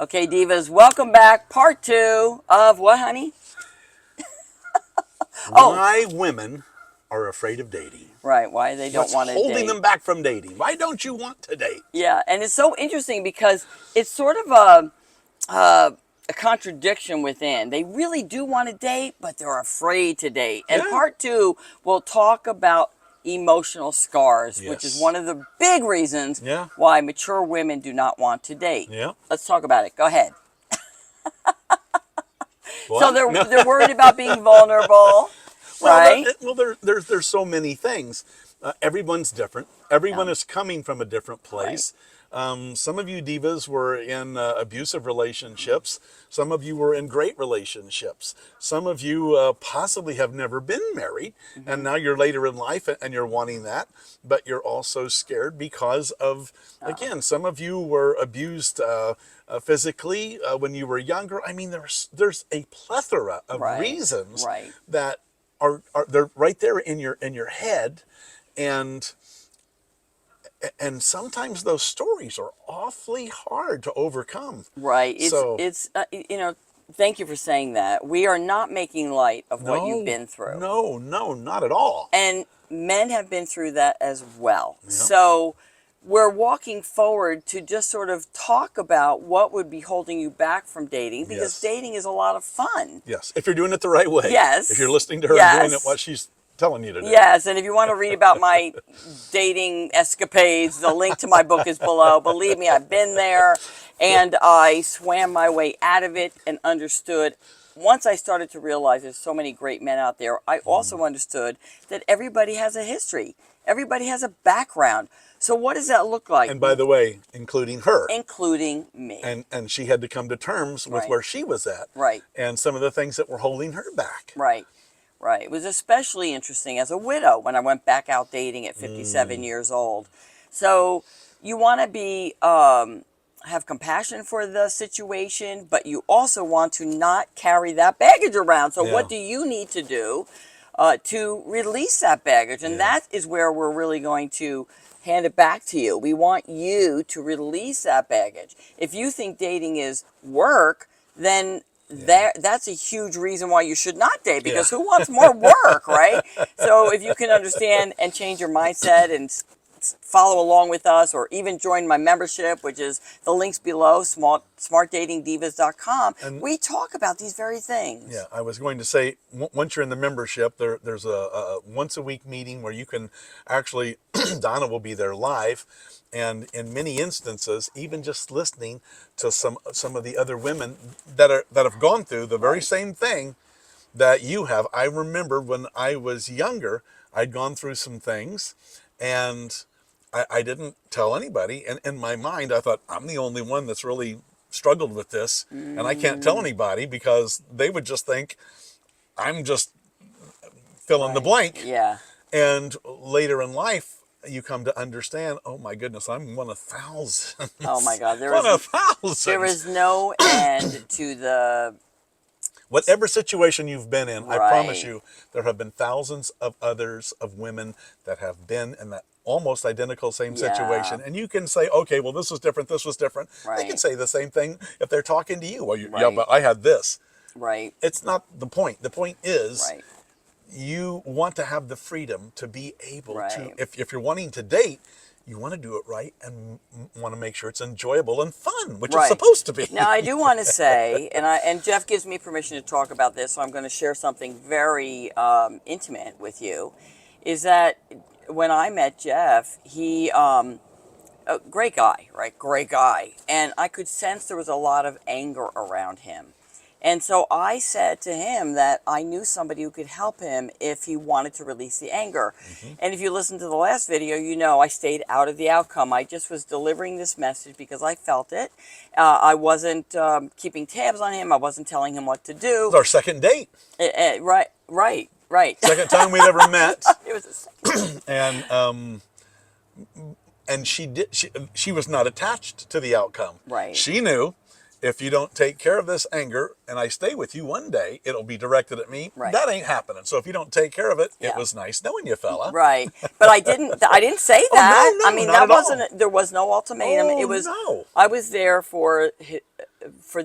Okay, divas, welcome back. Part 2 of what, honey? Why women are afraid of dating. Right, why they don't What's want to holding date. them back from dating? Why don't you want to date? Yeah, and it's so interesting because it's sort of a contradiction within. They really do want to date, but they're afraid to date. And Yeah. part 2, we'll talk about emotional scars, which is Yes. one of the big reasons Yeah. why mature women do not want to date. Yeah. Let's talk about it. Go ahead. What? So they're No. they're worried about being vulnerable, right? There's so many things. Everyone's different. Everyone is coming from a different place. Some of you divas were in abusive relationships. Some of you were in great relationships. Some of you possibly have never been married, and now you're later in life and you're wanting that, but you're also scared because of, again, some of you were abused physically when you were younger. I mean, there's a plethora of reasons that are they're right there in your head, and sometimes those stories are awfully hard to overcome. Right. So It's thank you for saying that. We are not making light of what you've been through. No, not at all. And men have been through that as well. Yeah. So we're walking forward to just sort of talk about what would be holding you back from dating, because dating is a lot of fun. Yes, if you're doing it the right way. Yes. If you're listening to her and doing it what she's telling you to do. Yes, and if you want to read about my dating escapades, the link to my book is below. Believe me, I've been there, and I swam my way out of it and understood. Once I started to realize there's so many great men out there, I also understood that everybody has a history. Everybody has a background. So what does that look like? And by the way, including her. Including me. And she had to come to terms with where she was at. Right. And some of the things that were holding her back. Right. Right. It was especially interesting as a widow when I went back out dating at 57 years old. So you want to be have compassion for the situation, but you also want to not carry that baggage around. So what do you need to do to release that baggage? And that is where we're really going to hand it back to you. We want you to release that baggage. If you think dating is work, then that's a huge reason why you should not date, because who wants more work, right? So if you can understand and change your mindset and follow along with us, or even join my membership, which is the links below, smartdatingdivas.com, and we talk about these very things. Yeah, I was going to say, once you're in the membership, there's a once a week meeting where you can actually, Donna will be there live, and in many instances, even just listening to some of the other women that have gone through the very same thing that you have. I remember when I was younger, I'd gone through some things, and I didn't tell anybody. And in my mind, I thought, I'm the only one that's really struggled with this, and I can't tell anybody because they would just think I'm just fill in the blank. Yeah. And later in life, you come to understand, oh my goodness, I'm one of thousands. Oh my God. There is no end to the... Whatever situation you've been in, I promise you, there have been thousands of others of women that have been in that almost identical same situation. And you can say, okay, well, this was different, this was different. They can say the same thing if they're talking to you. Well, yeah, but I had this. Right. It's not the point. The point is you want to have the freedom to be able to, if you're wanting to date, you want to do it right and want to make sure it's enjoyable and fun, which it's supposed to be. Now, I do want to say, and Jeff gives me permission to talk about this, so I'm going to share something very intimate with you, is that when I met Jeff, he, a great guy, right? Great guy. And I could sense there was a lot of anger around him. And so I said to him that I knew somebody who could help him if he wanted to release the anger. And if you listen to the last video, you know I stayed out of the outcome. I just was delivering this message because I felt it. I wasn't keeping tabs on him. I wasn't telling him what to do. It was our second date. Right. Second time we'd ever met. It was a second. And she was not attached to the outcome. Right. She knew. if you don't take care of this anger and I stay with you one day, it'll be directed at me. Right. That ain't happening. So if you don't take care of it, Yeah. it was nice knowing you, fella. Right. But I didn't say that. no, I mean, not that at all. wasn't, there was no ultimatum. Oh, It was, no. I was there for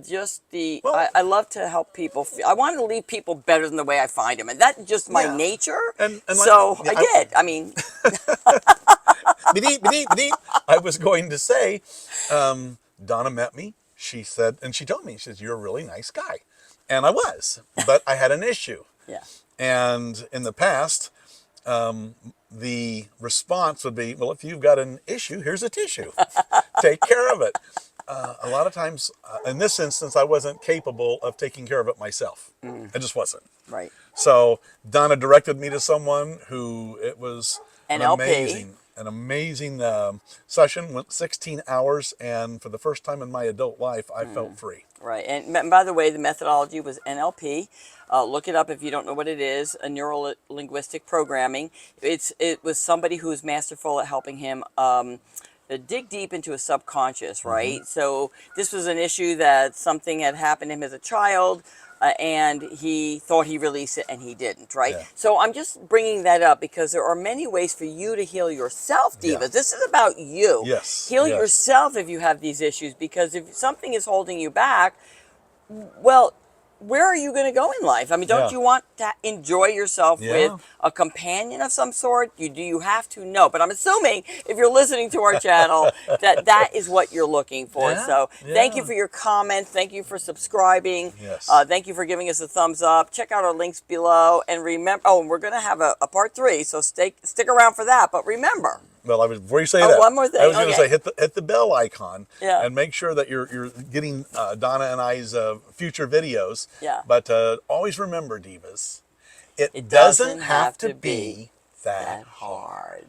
just the, Well- I love to help people. I wanted to leave people better than the way I find them. And that's just my Yeah. nature. And so like, I did. I mean, I was going to say, Donna met me. She said, and she told me, she says, you're a really nice guy. And I was, but I had an issue. yeah. And in the past, the response would be, well, if you've got an issue, here's a tissue. Take care of it. A lot of times, in this instance, I wasn't capable of taking care of it myself. I just wasn't. Right. So Donna directed me to someone who, it was NLP. an amazing session. Went 16 hours, and for the first time in my adult life, I felt free. Right. And by the way, the methodology was NLP. Look it up if you don't know what it is, a neuro-linguistic programming. It was somebody who's masterful at helping him dig deep into his subconscious, right? So this was an issue that something had happened to him as a child, and he thought he released it, and he didn't, right? Yeah. So I'm just bringing that up because there are many ways for you to heal yourself, divas. Yeah. This is about you. Yes. Heal Yes. yourself if you have these issues, because if something is holding you back, well, where are you going to go in life? I mean, don't Yeah. you want to enjoy yourself Yeah. with a companion of some sort? Do you have to? No, but I'm assuming if you're listening to our channel that is what you're looking for. Yeah. So thank you Yeah. for your comments. Thank you for subscribing. Yes. Thank you for giving us a thumbs up. Check out our links below, and remember. Oh, and we're going to have a part 3, so stick around for that. But remember. Well, before you say that, one more thing. I was going to Okay. say hit the bell icon, Yeah. and make sure that you're getting Donna and I's future videos. Yeah. But always remember, divas, it Doesn't doesn't have to be that hard.